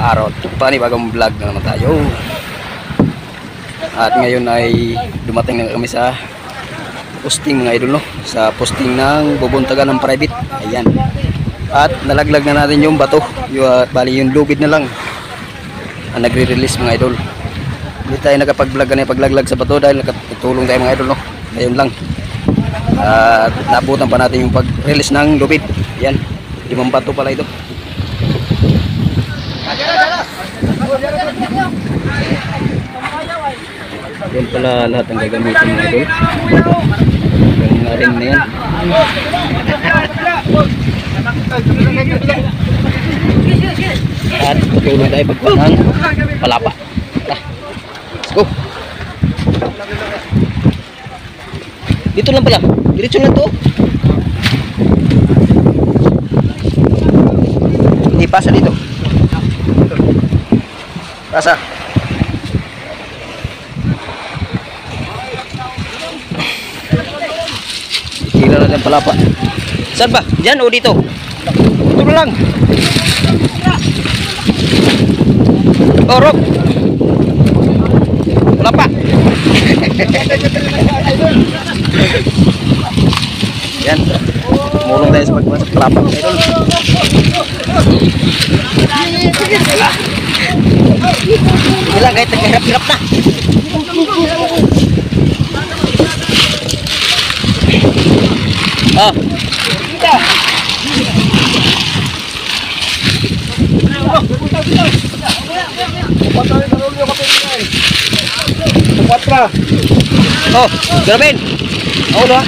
araw, panibagong vlog na naman tayo. At ngayon ay dumating na kami sa posting mga idol, no? Sa posting ng bubuntagan ng private. Ayan. At nalaglag na natin yung bato. Bali yung lubid na lang ang nagre-release mga idol. Hindi tayo nakapag-vlog na paglaglag sa bato dahil nakatulong tayo mga idol, no? Ngayon lang. At naabutan pa natin yung pag-release ng lubid. Ayan. 5 bato pala ito. Yan pala lahat ang gagamitin mga idol. Yung ring na yan. At tulong tayo pagpahang palapa. Let's go. Dito lang pala. Diretso lang to. Hindi pasa dito. Pasa. Tira na lang palapa. Saan ba? Diyan o dito? Dito na lang. Orok. Palapa. Yan. Mulong tayo sa pagmasok palapa. Sige lang, kahit nagkahirap-hirap na. Ah. Oh, Jermaine. Ako na.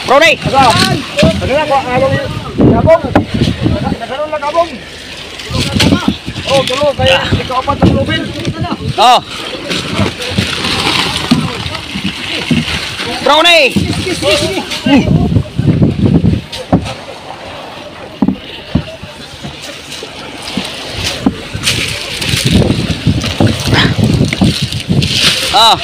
Brownie. Ano na ko abong abong. Nagkaroon lang abong. Oh, tulo kaya ikaw apat ang lubin. Oh. Brownie. Ah.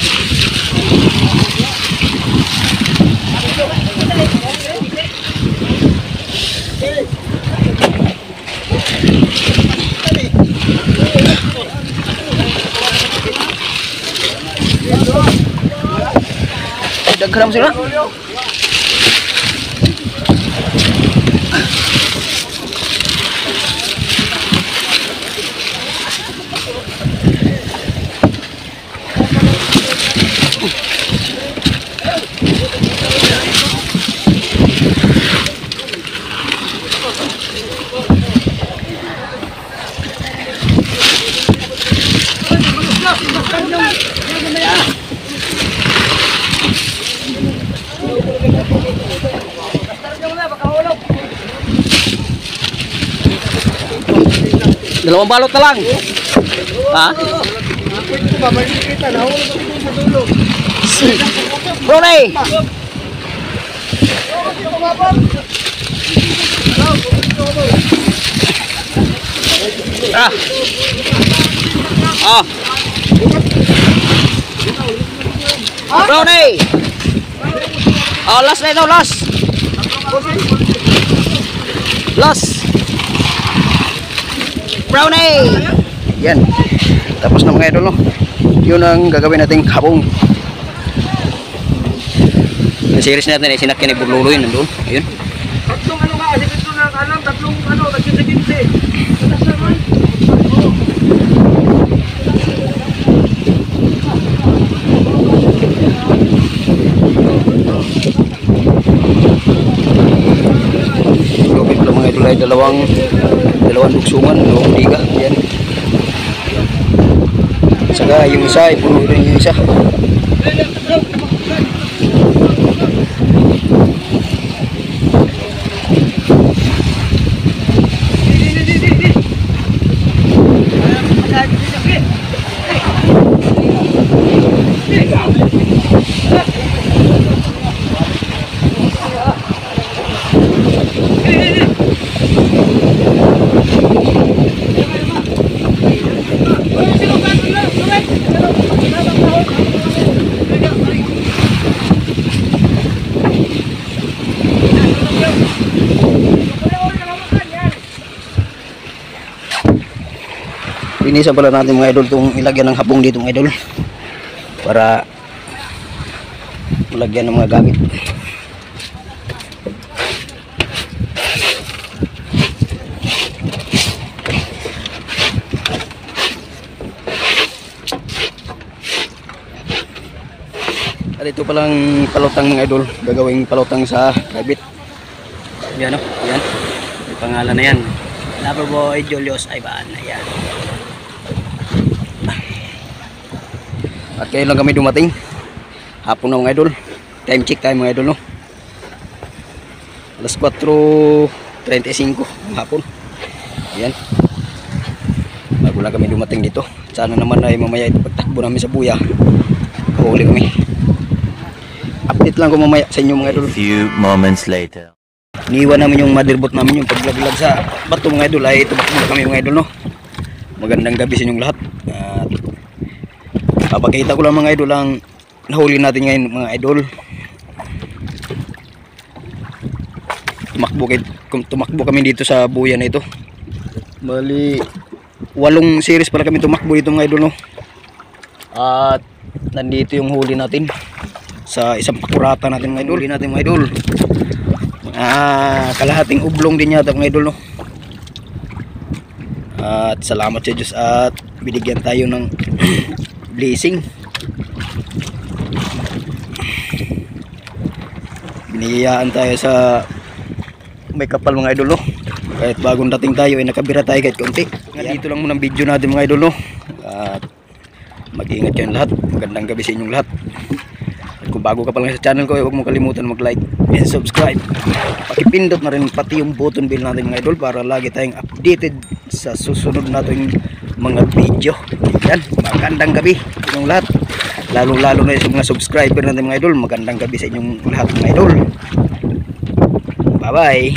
Daghan mo sila. Dalawang balot na lang. Ha? Brownie. Ah. Ah. Brownie. Oh, last na ito, last. Last. Brownie! Yan. Tapos na mga idol, no? Yun ang gagawin nating habong. Yung series natin ay sinakyan ni Burluloy nandun. Ayun. Tatlong ano nga, dito na alam, tatlong ano, nagsisiginte. Lobby pala mga idol ay dalawang dugsungan, dalawang biga. Yan. Saka yung isa ay puno rin yung isa. linisan pala natin mga idol itong ilagyan ng hapong dito mga idol para malagyan ng mga gamit. At ito palang palutang mga idol, gagawing palutang sa private. Yan o, yan. May pangalan na yan. Loverboy Julius Ivan. Ayan. At kayo lang kami dumating. Hapon na mga idol. Time check tayo mga idol no. Alas 4:35 hapon. Ayan. Bago lang kami dumating dito. Sana naman ay mamaya ito pagtakbo namin sa buya. Kahuli kami. Update lang ko mamaya sa inyo mga idol. A few moments later. Niiwan namin yung motherboard namin, yung paglaglag sa bato mga idol ay tumakbo kami mga idol no. Magandang gabi sa inyong lahat. At papakita ko lang mga idol ang nahuli natin ngayon mga idol. Tumakbo kami dito sa buya na ito. Bali 8 series pala kami tumakbo dito mga idol no. At nandito yung huli natin sa isang pakurata natin mga idol. Huli natin mga idol. Kalahating ublong din yata mga idol no. At salamat sa Diyos at binigyan tayo ng blessing. Biniyayaan tayo sa may kapal mga idol no. Kahit bagong dating tayo ay nakabira tayo kahit konti. Dito lang muna ang video natin mga idol no. At mag-ingat kayo lahat. Magandang gabi sa inyong lahat. Kung bago ka pa lang sa channel ko, huwag mong kalimutan mag-like and subscribe. Pakipindot na rin pati yung button bell natin mga idol para lagi tayong updated sa susunod nating mga video. Yan, magandang gabi sa inyong lahat. Lalo na sa mga subscriber natin mga idol. Magandang gabi sa inyong lahat mga idol. Bye bye.